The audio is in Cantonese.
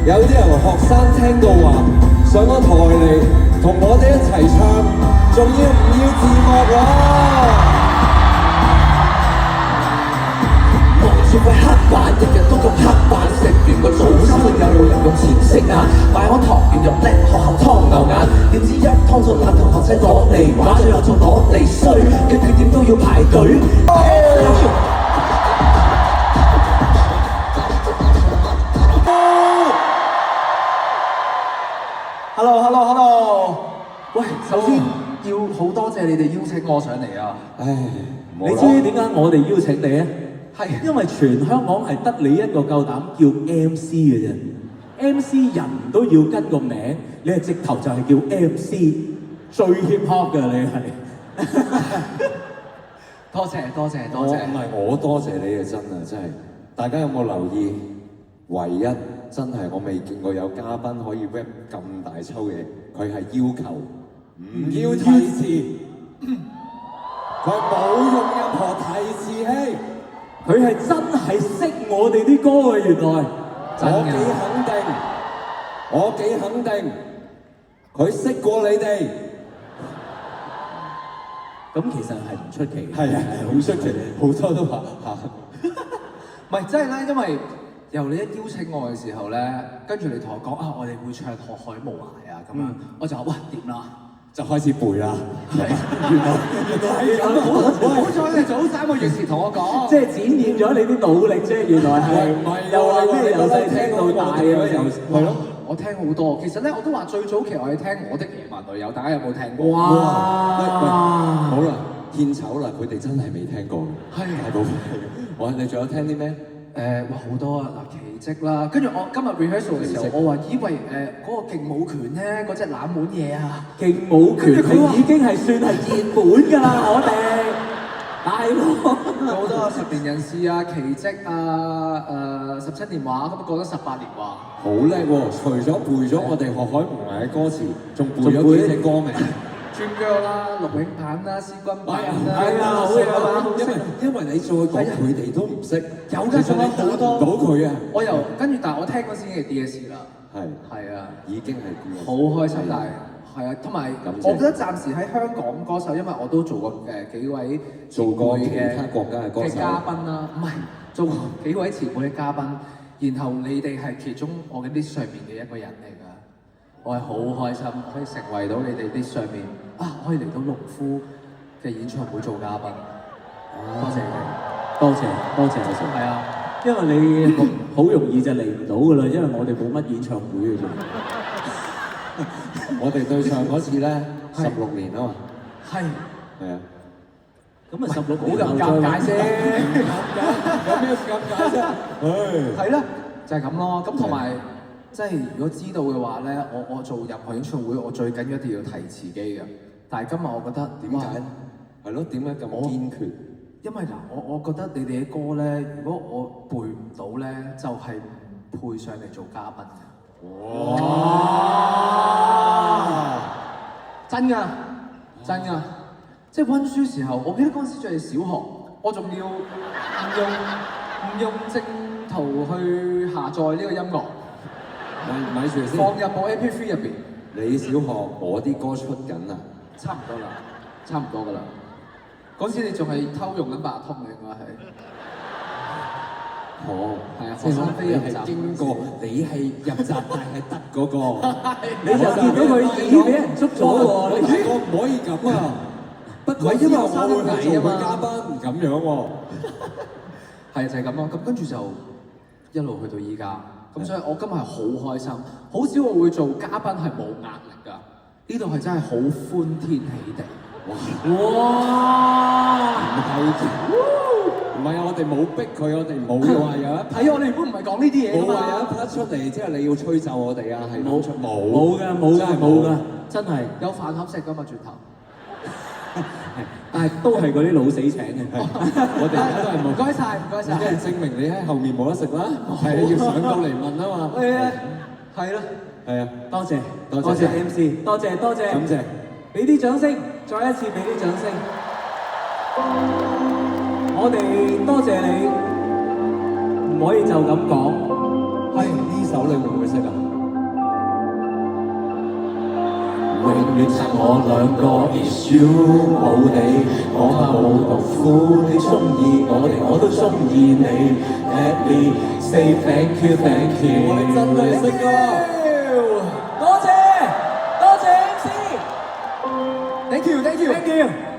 有啲人學生聽到話上咗台嚟同我哋一齊唱，仲要唔要字幕喎？望住塊黑板，日日都咁黑板，食完個早餐會有路人用錢食啊，擺我堂完又叻學校湯牛眼，點知一湯咗爛同學仔攞嚟玩，最後仲攞嚟衰，嘅缺點都要排隊。Hello，喂，首先要好多謝你哋邀請我上嚟啊！唉，你知唔知點解我哋邀請你啊？係因為全香港係得你一個夠膽叫 MC 嘅啫 ，MC 人都要跟個名，你係直頭就係叫 MC， 最 hip hop 㗎你係。多謝。唔係我多謝你啊！真係，大家有冇留意？唯一真係我未見過有嘉賓可以 rap 咁大抽嘢，佢係要求唔要提詞，佢冇用任何提詞器，佢係真係識我哋啲歌嘅原來。我幾肯定，佢識過你哋。咁其實係唔出奇嘅。係啊，好出奇，好多都話嚇。唔係真係咧，因為由你一邀請我嘅時候咧，跟住你同我講啊，我哋會唱《學海無涯》啊咁樣，我就話喂掂啦，就開始背啦。原來係咁，好彩你早3個月前同我講，即係展現咗你啲努力啫，原來係。又話咩由細聽到大咁樣，係咯。我聽好多，其實咧我都話最早期我係聽《我的野蠻女友》，大家有冇聽過？哇！好啦，獻醜啦，佢哋真係未聽過。係大部分係。你仲有聽啲咩？哇好多啊！嗱，奇蹟啦，跟住我今日 rehearsal 嘅時候，我話以為嗰個勁舞拳咧，嗰隻冷門嘢啊，勁舞拳係已經係算係熱門㗎啦，我哋大佬好多十年人事啊，奇蹟啊，17年華咁過咗18年華，好叻喎！除咗背咗我哋學海無涯嘅歌詞，仲背咗幾隻歌名。專腳啦、陸永棒啦、施君斌啦，係啊，好啊，因為你再講佢哋都唔識，有㗎，仲有好多。到佢啊！我又跟住，但係我聽嗰時已經係 DSE 啦。係啊，已經係 DSE。好開心，但係係啊，同埋我覺得暫時喺香港歌手，因為我都做過幾位做過其他國家嘅歌手嘅嘉賓啦，唔係做過幾位前輩嘅嘉賓，然後你哋係其中我嘅 list 上面嘅一個人嚟㗎，我係好開心可以成為到你哋 list 上面啊，可以嚟到農夫嘅演唱會做嘉賓，多謝你哋，多謝。係啊，因為你好容易就嚟唔到㗎啦，因為我哋冇乜演唱會嘅啫。我哋對上嗰次咧16年啊嘛。係啊。咁啊16好咁尷尬先，有咩尷尬啫？係啦，就係咁咯。咁同埋即係如果知道嘅話咧，我做任何演唱會，我最緊要一定要提詞機嘅。但係今日我覺得點解？係咯，點解咁堅決？因為嗱，我覺得你哋嘅歌咧，如果我背唔到咧，就係唔配上嚟做嘉賓嘅。哇！真㗎，即係溫書時候，我記得嗰陣時仲係小學，我仲要唔用正途去下載呢個音樂，咪住先，放入我 MP3 入邊。你小學我啲歌出緊啊？差唔多㗎啦。嗰時你仲係偷用緊八達通嘅應該係。哦，係啊，學生飛入閘經過，你係入閘但係得嗰個，你就見到佢已經俾人捉咗喎。我唔可以咁啊！不過因為我會係做佢嘉賓咁樣喎。係就係咁咯。咁跟住就一路去到依家。咁所以我今日係好開心，好少我會做嘉賓係冇壓力㗎。呢度係真係好歡天喜地。哇！唔係啊！我哋冇逼佢，我哋冇話有一係啊！我哋原本唔係講呢啲嘢㗎嘛。冇話有一 part 出嚟，即係你要吹奏我哋啊！係冇㗎，真係有飯盒食㗎嘛，轉頭。但係都係嗰啲老死請嘅。我哋而家都係冇。唔該晒。即係證明你喺後面冇得食啦。係啊，要上到嚟問啊嘛。係咯。係啊，多謝 MC，多謝，感謝，俾啲掌聲，再一次俾啲掌聲。我哋多謝你，唔可以就咁講。係呢首你會唔會識啊？永遠撐我兩個 is you 冇你，我怕冇毒苦，你中意我哋，我都中意你。Let me say thank you thank you。我哋真係識㗎，多謝 MC。Thank you thank you thank you。